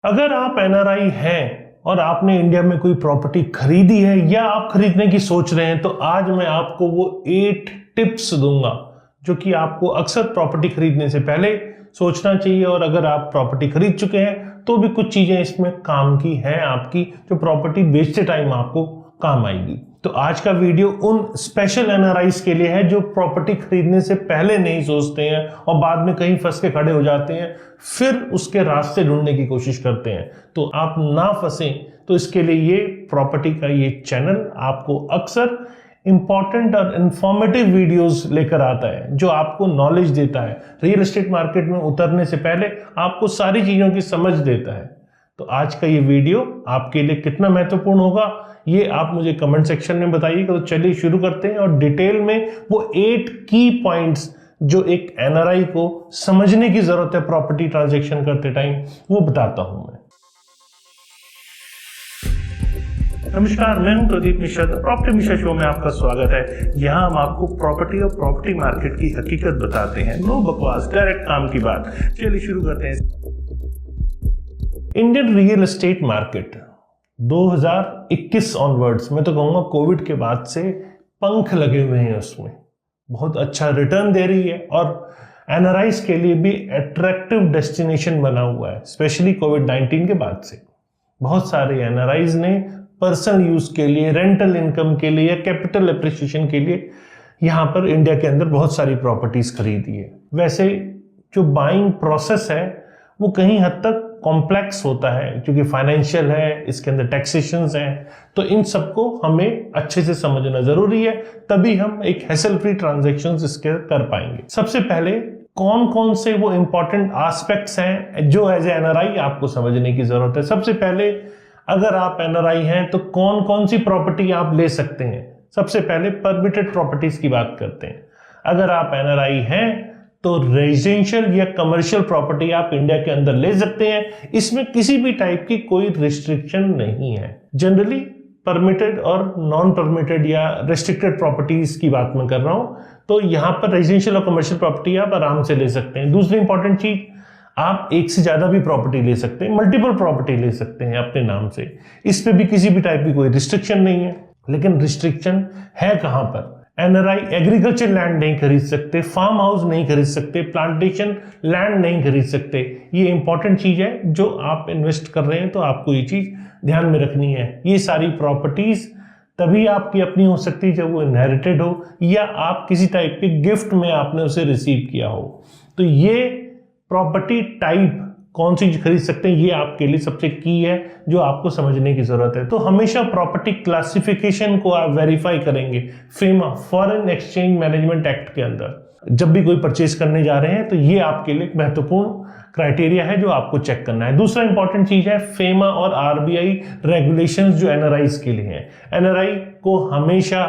अगर आप एनआरआई हैं और आपने इंडिया में कोई प्रॉपर्टी खरीदी है या आप खरीदने की सोच रहे हैं, तो आज मैं आपको वो 8 टिप्स दूंगा जो कि आपको अक्सर प्रॉपर्टी खरीदने से पहले सोचना चाहिए। और अगर आप प्रॉपर्टी खरीद चुके हैं तो भी कुछ चीजें इसमें काम की हैं आपकी, जो प्रॉपर्टी बेचते टाइम आपको काम आएगी। तो आज का वीडियो उन स्पेशल एनआरआईज के लिए है जो प्रॉपर्टी खरीदने से पहले नहीं सोचते हैं और बाद में कहीं फंस के खड़े हो जाते हैं, फिर उसके रास्ते ढूंढने की कोशिश करते हैं। तो आप ना फंसें, तो इसके लिए ये प्रॉपर्टी का ये चैनल आपको अक्सर इंपॉर्टेंट और इंफॉर्मेटिव वीडियोस लेकर आता है, जो आपको नॉलेज देता है। रियल एस्टेट मार्केट में उतरने से पहले आपको सारी चीजों की समझ देता है। तो आज का ये वीडियो आपके लिए कितना महत्वपूर्ण होगा, ये आप मुझे कमेंट सेक्शन में बताइएगा। तो चलिए शुरू करते हैं और डिटेल में वो 8 की पॉइंट्स जो एक एनआरआई को समझने की जरूरत है प्रॉपर्टी ट्रांजैक्शन करते टाइम, वो बताता हूं मैं। नमस्कार, मैं हूं प्रदीप मिश्रा। प्रॉपर्टी मिश्रा शो में आपका स्वागत है। यहाँ हम आपको प्रॉपर्टी और प्रॉपर्टी मार्केट की हकीकत बताते हैं। नो बकवास, डायरेक्ट काम की बात। चलिए शुरू करते हैं। Indian real estate market 2021 onwards, मैं तो कहूंगा कोविड के बाद से पंख लगे हुए हैं, उसमें बहुत अच्छा रिटर्न दे रही है और एनआरआईज के लिए भी अट्रैक्टिव डेस्टिनेशन बना हुआ है। स्पेशली कोविड-19 के बाद से बहुत सारे एनआरआईज ने पर्सनल यूज के लिए, रेंटल इनकम के लिए या कैपिटल एप्रिसिएशन के लिए यहां पर इंडिया के अंदर बहुत सारी प्रॉपर्टीज खरीदी है। वैसे जो बाइंग प्रोसेस है वो कहीं हद तक कॉम्प्लेक्स होता है, क्योंकि फाइनेंशियल है, इसके अंदर टैक्सेशंस हैं, तो इन सबको हमें अच्छे से समझना जरूरी है, तभी हम एक हैसल फ्री ट्रांजैक्शंस इसके कर पाएंगे। सबसे पहले कौन कौन से वो इंपॉर्टेंट एस्पेक्ट्स हैं जो एज ए एनआरआई आपको समझने की जरूरत है। सबसे पहले, अगर आप एनआरआई हैं तो कौन कौन सी प्रॉपर्टी आप ले सकते हैं। सबसे पहले परमिटेड प्रॉपर्टीज की बात करते हैं। अगर आप एनआरआई हैं तो रेजिडेंशियल या कमर्शियल प्रॉपर्टी आप इंडिया के अंदर ले सकते हैं। इसमें किसी भी टाइप की कोई रिस्ट्रिक्शन नहीं है। जनरली परमिटेड और नॉन परमिटेड या रेस्ट्रिक्टेड प्रॉपर्टीज की बात मैं कर रहा हूं, तो यहां पर रेजिडेंशियल और कमर्शियल प्रॉपर्टी आप आराम से ले सकते हैं। दूसरी इंपॉर्टेंट चीज, आप एक से ज्यादा भी प्रॉपर्टी ले सकते हैं, मल्टीपल प्रॉपर्टी ले सकते हैं अपने नाम से। इस पे भी किसी भी टाइप की कोई रिस्ट्रिक्शन नहीं है। लेकिन रिस्ट्रिक्शन है कहां पर? एनआरआई एग्रीकल्चर लैंड नहीं खरीद सकते, फार्म हाउस नहीं खरीद सकते, प्लांटेशन लैंड नहीं खरीद सकते। ये इंपॉर्टेंट चीज है, जो आप इन्वेस्ट कर रहे हैं तो आपको ये चीज ध्यान में रखनी है। ये सारी प्रॉपर्टीज तभी आपकी अपनी हो सकती है जब वो इनहेरिटेड हो या आप किसी टाइप के गिफ्ट में आपने उसे रिसीव किया हो। तो ये प्रॉपर्टी टाइप कौन सी खरीद सकते हैं, ये आपके लिए सबसे की है, जो आपको समझने की जरूरत है। तो हमेशा प्रॉपर्टी क्लासिफिकेशन को आप वेरीफाई करेंगे FEMA, foreign exchange management act के अंदर। जब भी कोई परचेज करने जा रहे हैं तो ये आपके लिए महत्वपूर्ण क्राइटेरिया है जो आपको चेक करना है। दूसरा इंपॉर्टेंट चीज है फेमा और आरबीआई रेगुलेशंस जो एनआरआईज के लिए हैं। एनआरआई को हमेशा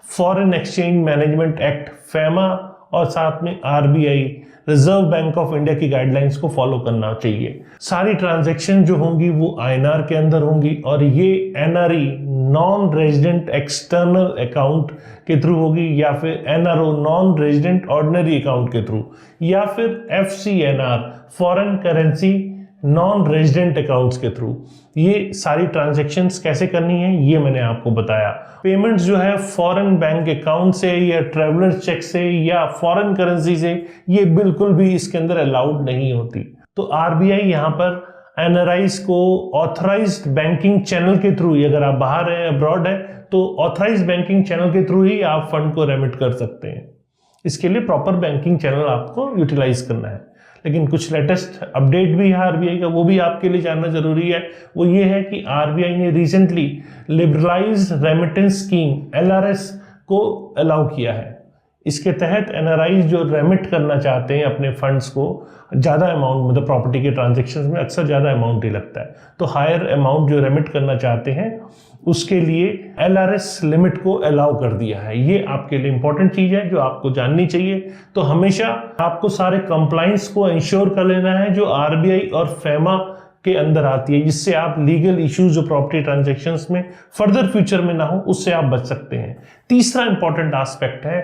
foreign exchange management act, FEMA और साथ में RBI, reserve bank of India की गाइडलाइंस को फॉलो करना चाहिए। सारी ट्रांजैक्शन जो होंगी वो आईएनआर के अंदर होंगी और ये NRE, non resident external account के थ्रू होगी, या फिर NRO, non resident ordinary account के थ्रू, या फिर FCNR, foreign currency non resident accounts के थ्रू। ये सारी ट्रांजैक्शंस कैसे करनी है ये मैंने आपको बताया। पेमेंट्स जो है फॉरेन बैंक अकाउंट से या ट्रेवलर चेक से या फॉरेन करेंसी से, ये बिल्कुल भी इसके अंदर अलाउड नहीं होती। तो आरबीआई यहाँ पर एनआरआईज को ऑथराइज्ड बैंकिंग चैनल के थ्रू, अगर आप बाहर हैं, अब्रॉड है, तो ऑथराइज्ड बैंकिंग चैनल के थ्रू ही आप फंड को रेमिट कर सकते हैं। इसके लिए प्रॉपर बैंकिंग चैनल आपको यूटिलाइज करना है। लेकिन कुछ लेटेस्ट अपडेट भी है आरबीआई का, वो भी आपके लिए जानना जरूरी है। वो ये है कि आरबीआई ने recently liberalised remittance scheme LRS को अलाउ किया है। इसके तहत एनआरआई जो रेमिट करना चाहते हैं अपने फंड्स को, ज़्यादा अमाउंट, मतलब प्रॉपर्टी के ट्रांजैक्शंस में अक्सर ज़्यादा अमाउंट ही लगता है, तो हायर अमाउंट जो रेमिट करना चाहते हैं उसके लिए एलआरएस लिमिट को अलाउ कर दिया है। ये आपके लिए इंपॉर्टेंट चीज़ है जो आपको जाननी चाहिए। तो हमेशा आपको सारे कंप्लाइंस को इंश्योर कर लेना है जो आरबीआई और फेमा के अंदर आती है, जिससे आप लीगल इश्यूज जो प्रॉपर्टी ट्रांजैक्शंस में फर्दर फ्यूचर में ना हो, उससे आप बच सकते हैं। तीसरा इंपॉर्टेंट एस्पेक्ट है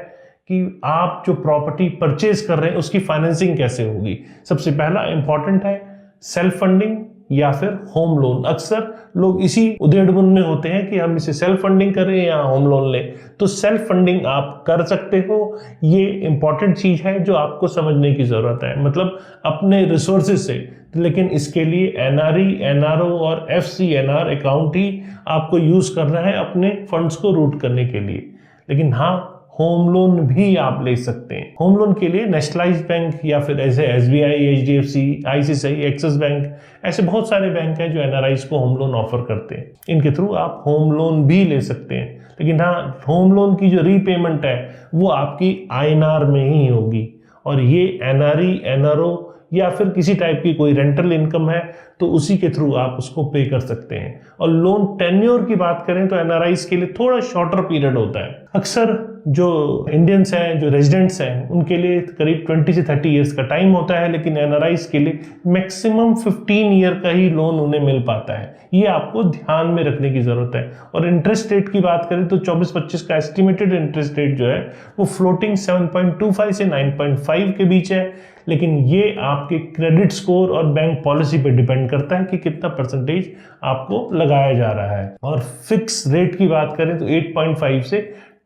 कि आप जो प्रॉपर्टी परचेज कर रहे हैं उसकी फाइनेंसिंग कैसे होगी। सबसे पहला इंपॉर्टेंट है सेल्फ फंडिंग या फिर होम लोन। अक्सर लोग इसी उधेड़बुन में होते हैं कि हम इसे सेल्फ फंडिंग करें या होम लोन लें। तो सेल्फ फंडिंग आप कर सकते हो, ये इंपॉर्टेंट चीज है जो आपको समझने की जरूरत है, मतलब अपने रिसोर्सेज से। लेकिन इसके लिए एनआरई, एनआरओ और एफसीएनआर अकाउंट ही आपको यूज करना है अपने फंड्स को रूट करने के लिए। लेकिन हाँ, होम लोन भी आप ले सकते हैं। होम लोन के लिए नेशनलाइज्ड बैंक या फिर ऐसे SBI, HDFC, ICICI, axis bank, ऐसे बहुत सारे बैंक हैं जो एनआरआईज को होम लोन ऑफर करते हैं। इनके थ्रू आप होम लोन भी ले सकते हैं। लेकिन हाँ, होम लोन की जो रीपेमेंट है वो आपकी आईएनआर में ही होगी, और ये एनआरई, एनआरओ या फिर किसी टाइप की कोई रेंटल इनकम है तो उसी के थ्रू आप उसको पे कर सकते हैं। और लोन टेन्योर की बात करें तो एनआरआईज के लिए थोड़ा शॉर्टर पीरियड होता है। अक्सर जो इंडियंस हैं, जो रेजिडेंट्स हैं, उनके लिए करीब 20 से 30 इयर्स का टाइम होता है, लेकिन एनआरआईज के लिए मैक्सिमम 15 ईयर का ही लोन उन्हें मिल पाता है। ये आपको ध्यान में रखने की जरूरत है। और इंटरेस्ट रेट की बात करें तो 24-25 का एस्टिमेटेड इंटरेस्ट रेट जो है वो फ्लोटिंग 7.25 से 9.5 के बीच है। लेकिन ये आपके क्रेडिट स्कोर और बैंक पॉलिसी पे डिपेंड करता है कि कितना परसेंटेज आपको लगाया जा रहा है। और फिक्स रेट की बात करें तो 8.5 से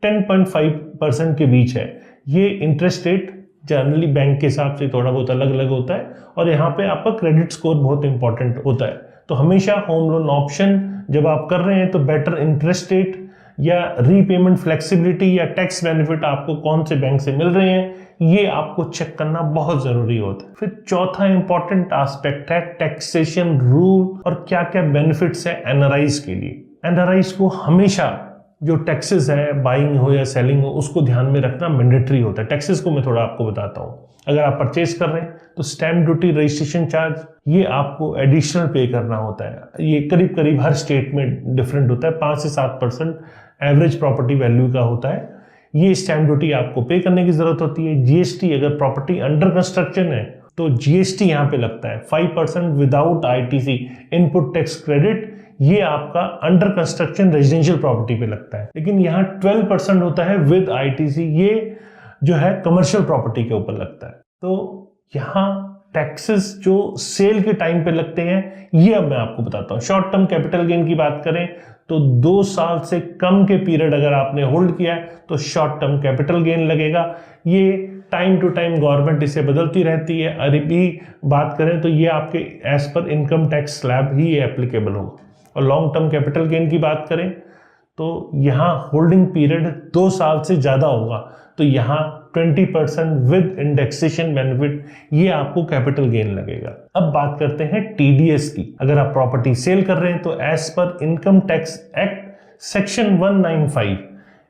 10.5% के बीच है। ये इंटरेस्ट रेट जनरली बैंक के हिसाब से थोड़ा बहुत अलग अलग होता है, और यहाँ पे आपका क्रेडिट स्कोर बहुत इंपॉर्टेंट होता है। तो हमेशा होम लोन ऑप्शन जब आप कर रहे हैं तो बेटर इंटरेस्ट रेट या रीपेमेंट फ्लेक्सिबिलिटी या टैक्स बेनिफिट आपको कौन से बैंक से मिल रहे हैं, ये आपको चेक करना बहुत जरूरी होता है। फिर चौथा इंपॉर्टेंट एस्पेक्ट है टैक्सेशन रूल और क्या क्या बेनिफिट्स है एनआरआईज के लिए। एनआरआईज को हमेशा जो टैक्सेस है, बाइंग हो या सेलिंग हो, उसको ध्यान में रखना मैंडेटरी होता है। टैक्सेस को मैं थोड़ा आपको बताता हूँ। अगर आप परचेज कर रहे हैं तो स्टैम्प ड्यूटी, रजिस्ट्रेशन चार्ज, ये आपको एडिशनल पे करना होता है। ये करीब करीब हर स्टेट में डिफरेंट होता है। 5 से 7% एवरेज प्रॉपर्टी वैल्यू का होता है। ये स्टैम्प ड्यूटी आपको पे करने की जरूरत होती है। जीएसटी, अगर प्रॉपर्टी अंडर कंस्ट्रक्शन है तो जीएसटी यहाँ पे लगता है 5% without ITC, input tax credit, ये आपका अंडर कंस्ट्रक्शन रेजिडेंशियल प्रॉपर्टी पे लगता है। लेकिन यहाँ 12% होता है विद आईटीसी, ये जो है कमर्शियल प्रॉपर्टी के ऊपर लगता है। तो यहाँ टैक्सेस जो सेल के टाइम पे लगते हैं ये अब मैं आपको बताता हूँ। शॉर्ट टर्म कैपिटल गेन की बात करें तो 2 साल से कम के पीरियड अगर आपने होल्ड किया है तो शॉर्ट टर्म कैपिटल गेन लगेगा। ये टाइम टू टाइम गवर्नमेंट इसे बदलती रहती है। अरे भी बात करें तो ये आपके एज पर इनकम टैक्स स्लैब ही एप्लीकेबल होगा। और लॉन्ग टर्म कैपिटल गेन की बात करें तो यहाँ होल्डिंग पीरियड 2 साल से ज़्यादा होगा तो यहाँ 20% विद इंडेक्सेशन बेनिफिट, ये आपको कैपिटल गेन लगेगा। अब बात करते हैं टीडीएस की। अगर आप प्रॉपर्टी सेल कर रहे हैं तो एज पर इनकम टैक्स एक्ट सेक्शन 195,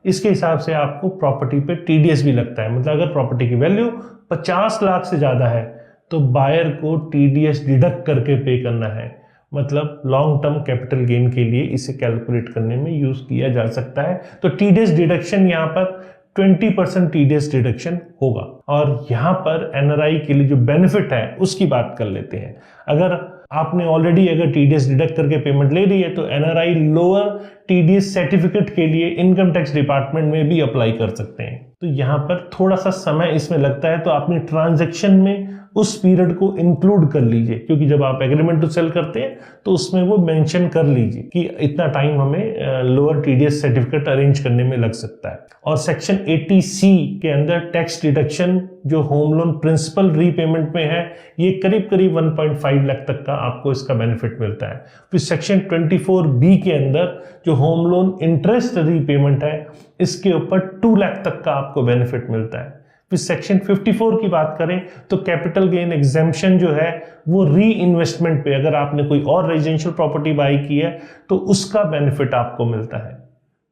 इसके हिसाब से आपको प्रॉपर्टी पे टीडीएस भी लगता है। मतलब अगर प्रॉपर्टी की वैल्यू 50 लाख से ज़्यादा है तो बायर को टीडीएस डिडक्ट करके पे करना है। मतलब लॉन्ग टर्म कैपिटल गेन के लिए इसे कैलकुलेट करने में यूज किया जा सकता है। तो टीडीएस डिडक्शन यहाँ पर 20% टीडीएस डिडक्शन होगा। और यहाँ पर एनआरआई के लिए जो बेनिफिट है उसकी बात कर लेते हैं। अगर आपने ऑलरेडी अगर टीडीएस डिडक्ट करके पेमेंट ले ली है तो एनआरआई लोअर टीडीएस सर्टिफिकेट के लिए इनकम टैक्स डिपार्टमेंट में भी अप्लाई कर सकते हैं। तो यहाँ पर थोड़ा सा समय इसमें लगता है, तो आपने ट्रांजैक्शन में उस पीरियड को इंक्लूड कर लीजिए, क्योंकि जब आप एग्रीमेंट टू सेल करते हैं तो उसमें वो मेंशन कर लीजिए कि इतना टाइम हमें लोअर टीडीएस सर्टिफिकेट अरेंज करने में लग सकता है। और सेक्शन 80C के अंदर टैक्स डिडक्शन जो होम लोन प्रिंसिपल रीपेमेंट में है, ये करीब करीब 1.5 लाख तक का आपको इसका बेनिफिट मिलता है। फिर सेक्शन 24B के अंदर जो होम लोन इंटरेस्ट रीपेमेंट है, इसके ऊपर 2 लाख तक का आपको बेनिफिट मिलता है। फिर सेक्शन 54 की बात करें तो कैपिटल गेन एग्जेम्पशन जो है वो री इन्वेस्टमेंट पे, अगर आपने कोई और रेजिडेंशियल प्रॉपर्टी बाई की है तो उसका बेनिफिट आपको मिलता है।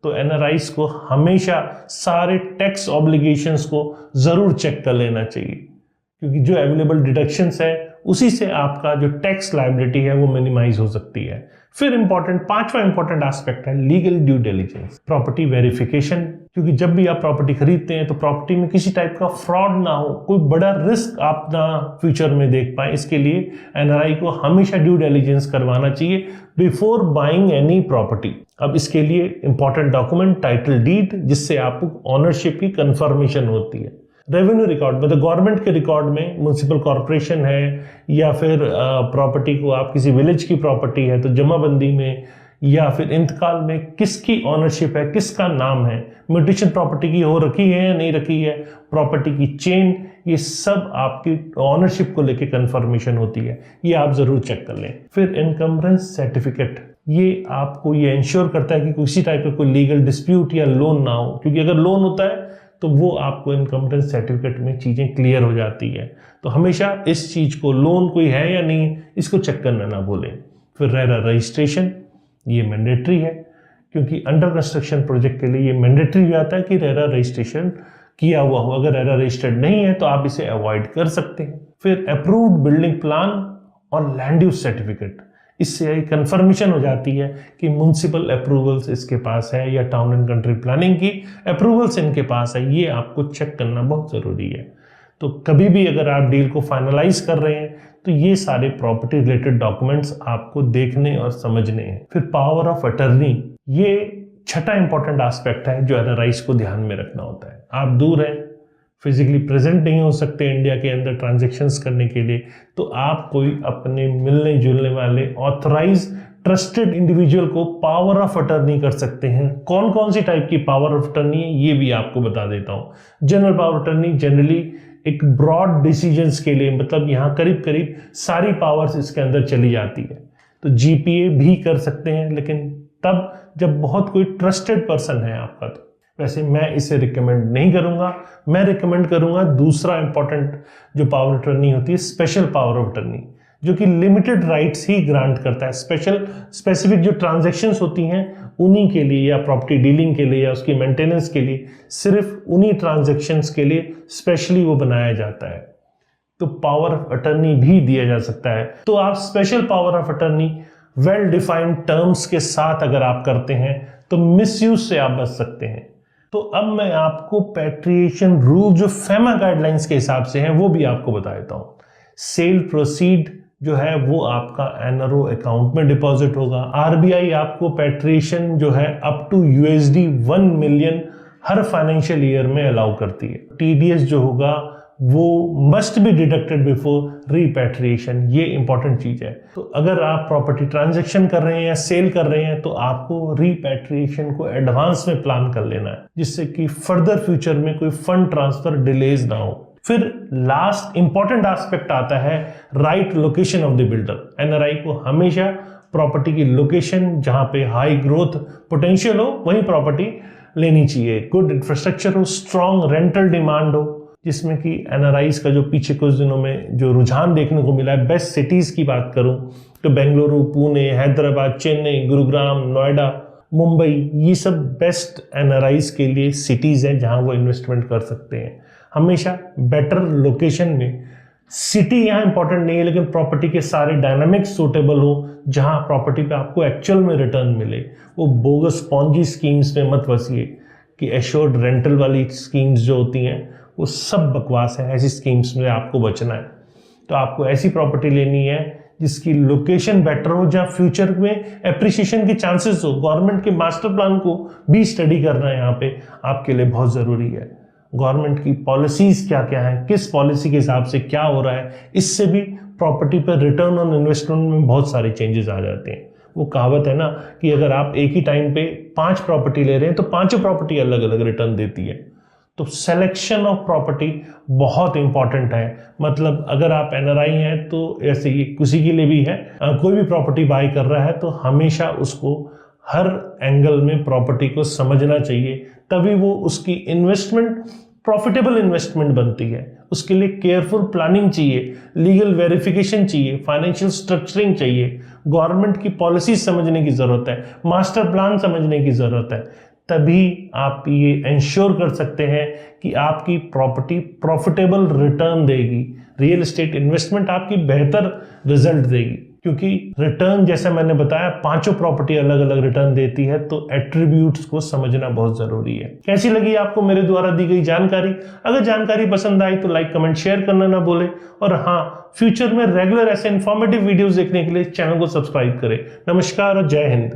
तो एनआरआईज को हमेशा सारे टैक्स ऑब्लिगेशंस को जरूर चेक कर लेना चाहिए, क्योंकि जो अवेलेबल डिडक्शंस है उसी से आपका जो टैक्स लायबिलिटी है वो मिनिमाइज हो सकती है। फिर पांचवा इंपॉर्टेंट एस्पेक्ट है legal due diligence, property verification. क्योंकि जब भी आप प्रॉपर्टी खरीदते हैं तो प्रॉपर्टी में किसी टाइप का फ्रॉड ना हो, कोई बड़ा रिस्क आप ना फ्यूचर में देख पाए, इसके लिए एनआरआई को हमेशा ड्यू डिलिजेंस करवाना चाहिए बिफोर बाइंग एनी प्रॉपर्टी। अब इसके लिए इंपॉर्टेंट डॉक्यूमेंट टाइटल डीड, जिससे आपको ऑनरशिप की कंफर्मेशन होती है। रेवेन्यू रिकॉर्ड मतलब गवर्नमेंट के रिकॉर्ड में म्युनिसिपल कॉर्पोरेशन है या फिर प्रॉपर्टी को आप किसी विलेज की प्रॉपर्टी है तो जमाबंदी में या फिर इंतकाल में किसकी ऑनरशिप है, किसका नाम है, म्यूटेशन प्रॉपर्टी की हो रखी है या नहीं रखी है, प्रॉपर्टी की चेन, ये सब आपकी ऑनरशिप को लेके कंफर्मेशन होती है, ये आप जरूर चेक कर लें। फिर इनकम्बरेंस सर्टिफिकेट, ये आपको ये इंश्योर करता है कि किसी टाइप का कोई लीगल डिस्प्यूट या लोन ना हो, क्योंकि अगर लोन होता है तो वो आपको इनकम्बरेंस सर्टिफिकेट में चीज़ें क्लियर हो जाती है। तो हमेशा इस चीज़ को, लोन कोई है या नहीं, इसको चेक करना ना भूलें। फिर रेरा रजिस्ट्रेशन, ये मैंडेटरी है क्योंकि अंडर कंस्ट्रक्शन प्रोजेक्ट के लिए ये मैंडेटरी भी आता है कि रेरा रजिस्ट्रेशन किया हुआ हो। अगर रेरा रजिस्टर्ड नहीं है तो आप इसे अवॉइड कर सकते हैं। फिर अप्रूव्ड बिल्डिंग प्लान और लैंड यूज सर्टिफिकेट, इससे ये कंफर्मेशन हो जाती है कि म्युनिसिपल अप्रूवल्स इसके पास है या टाउन एंड कंट्री प्लानिंग की अप्रूवल्स इनके पास है, ये आपको चेक करना बहुत ज़रूरी है। तो कभी भी अगर आप डील को फाइनलाइज कर रहे हैं तो ये सारे प्रॉपर्टी रिलेटेड डॉक्यूमेंट्स आपको देखने और समझने हैं। फिर पावर ऑफ अटर्नी, ये छठा इंपॉर्टेंट एस्पेक्ट है जो एनआरआईज को ध्यान में रखना होता है। आप दूर हैं, फिजिकली प्रेजेंट नहीं हो सकते इंडिया के अंदर ट्रांजैक्शंस करने के लिए, तो आप कोई अपने मिलने जुलने वाले ऑथराइज ट्रस्टेड इंडिविजुअल को पावर ऑफ अटर्नी कर सकते हैं। कौन कौन सी टाइप की पावर ऑफ अटर्नी है ये भी आपको बता देता हूँ। जनरल पावर अटर्नी जनरली एक ब्रॉड डिसीजंस के लिए, मतलब यहाँ करीब करीब सारी पावर्स इसके अंदर चली जाती है। तो जीपीए भी कर सकते हैं, लेकिन तब जब बहुत कोई ट्रस्टेड पर्सन है आपका। तो वैसे मैं इसे रिकमेंड नहीं करूंगा, मैं रिकमेंड करूंगा दूसरा इंपॉर्टेंट जो पावर अटर्नी होती है, स्पेशल पावर ऑफ अटर्नी, जो कि लिमिटेड राइट्स ही ग्रांट करता है। स्पेसिफिक जो ट्रांजैक्शंस होती हैं उन्हीं के लिए, या प्रॉपर्टी डीलिंग के लिए या उसकी मेंटेनेंस के लिए, सिर्फ उन्हीं ट्रांजैक्शंस के लिए स्पेशली वो बनाया जाता है। तो पावर ऑफ अटर्नी भी दिया जा सकता है। तो आप special power of attorney well defined terms के साथ अगर आप करते हैं तो मिसयूज से आप बच सकते हैं। तो अब मैं आपको पैट्रिएशन रूल जो फेमा गाइडलाइंस के हिसाब से हैं वो भी आपको बता देता हूं। सेल प्रोसीड जो है वो आपका एनआरओ अकाउंट में डिपॉजिट होगा। आरबीआई आपको पैट्रिएशन जो है अप टू $1 मिलियन हर फाइनेंशियल ईयर में अलाउ करती है। टीडीएस जो होगा वो must be deducted before repatriation, ये इंपॉर्टेंट चीज है। तो अगर आप प्रॉपर्टी ट्रांजैक्शन कर रहे हैं या सेल कर रहे हैं तो आपको रीपैट्रिएशन को एडवांस में प्लान कर लेना है, जिससे कि फर्दर फ्यूचर में कोई फंड ट्रांसफर डिलेज ना हो। फिर लास्ट इंपॉर्टेंट एस्पेक्ट आता है right location of the builder. NRI को हमेशा प्रॉपर्टी की लोकेशन जहां पे हाई ग्रोथ पोटेंशियल हो वहीं प्रॉपर्टी लेनी चाहिए। गुड इंफ्रास्ट्रक्चर हो, स्ट्रॉन्ग रेंटल डिमांड हो, जिसमें कि एनआरआईज का जो पीछे कुछ दिनों में जो रुझान देखने को मिला है, बेस्ट सिटीज की बात करूं तो बेंगलुरु, पुणे, हैदराबाद, चेन्नई, गुरुग्राम, नोएडा, मुंबई, ये सब बेस्ट एनआरआईज के लिए सिटीज हैं जहां वो इन्वेस्टमेंट कर सकते हैं। हमेशा बेटर लोकेशन में, सिटी यहाँ इंपॉर्टेंट नहीं है लेकिन प्रॉपर्टी के सारे डायनामिक्स सूटेबल हो, जहां प्रॉपर्टी पे आपको एक्चुअल में रिटर्न मिले। वो बोगस पॉन्जी स्कीम्स में मत फंसिए कि एश्योर्ड रेंटल वाली स्कीम्स जो होती हैं वो सब बकवास है। ऐसी स्कीम्स में आपको बचना है। तो आपको ऐसी प्रॉपर्टी लेनी है जिसकी लोकेशन बेटर हो, जहां फ्यूचर में एप्रिसिएशन के चांसेस हो। गवर्नमेंट के मास्टर प्लान को भी स्टडी करना यहाँ पे आपके लिए बहुत ज़रूरी है। गवर्नमेंट की पॉलिसीज क्या क्या है, किस पॉलिसी के हिसाब से क्या हो रहा है, इससे भी प्रॉपर्टी पर रिटर्न ऑन इन्वेस्टमेंट में बहुत सारे चेंजेस आ जाते हैं। वो कहावत है ना कि अगर आप एक ही टाइम पे 5 प्रॉपर्टी ले रहे हैं तो 5 प्रॉपर्टी अलग अलग रिटर्न देती है। तो सिलेक्शन ऑफ प्रॉपर्टी बहुत इंपॉर्टेंट है। मतलब अगर आप एनआरआई हैं तो ऐसे ये किसी के लिए भी है, कोई भी प्रॉपर्टी बाय कर रहा है तो हमेशा उसको हर एंगल में प्रॉपर्टी को समझना चाहिए, तभी वो उसकी इन्वेस्टमेंट प्रॉफिटेबल इन्वेस्टमेंट बनती है। उसके लिए केयरफुल प्लानिंग चाहिए, लीगल वेरिफिकेशन चाहिए, फाइनेंशियल स्ट्रक्चरिंग चाहिए, गवर्नमेंट की पॉलिसी समझने की जरूरत है, मास्टर प्लान समझने की जरूरत है। तभी आप ये इंश्योर कर सकते हैं कि आपकी प्रॉपर्टी प्रॉफिटेबल रिटर्न देगी, रियल एस्टेट इन्वेस्टमेंट आपकी बेहतर रिजल्ट देगी। क्योंकि रिटर्न जैसे मैंने बताया 5 प्रॉपर्टी अलग अलग रिटर्न देती है, तो एट्रीब्यूट्स को समझना बहुत जरूरी है। कैसी लगी आपको मेरे द्वारा दी गई जानकारी? अगर जानकारी पसंद आई तो लाइक, कमेंट, शेयर करना ना भूले। और हाँ, फ्यूचर में रेगुलर ऐसे इंफॉर्मेटिव वीडियोस देखने के लिए चैनल को सब्सक्राइब करें। नमस्कार और जय हिंद।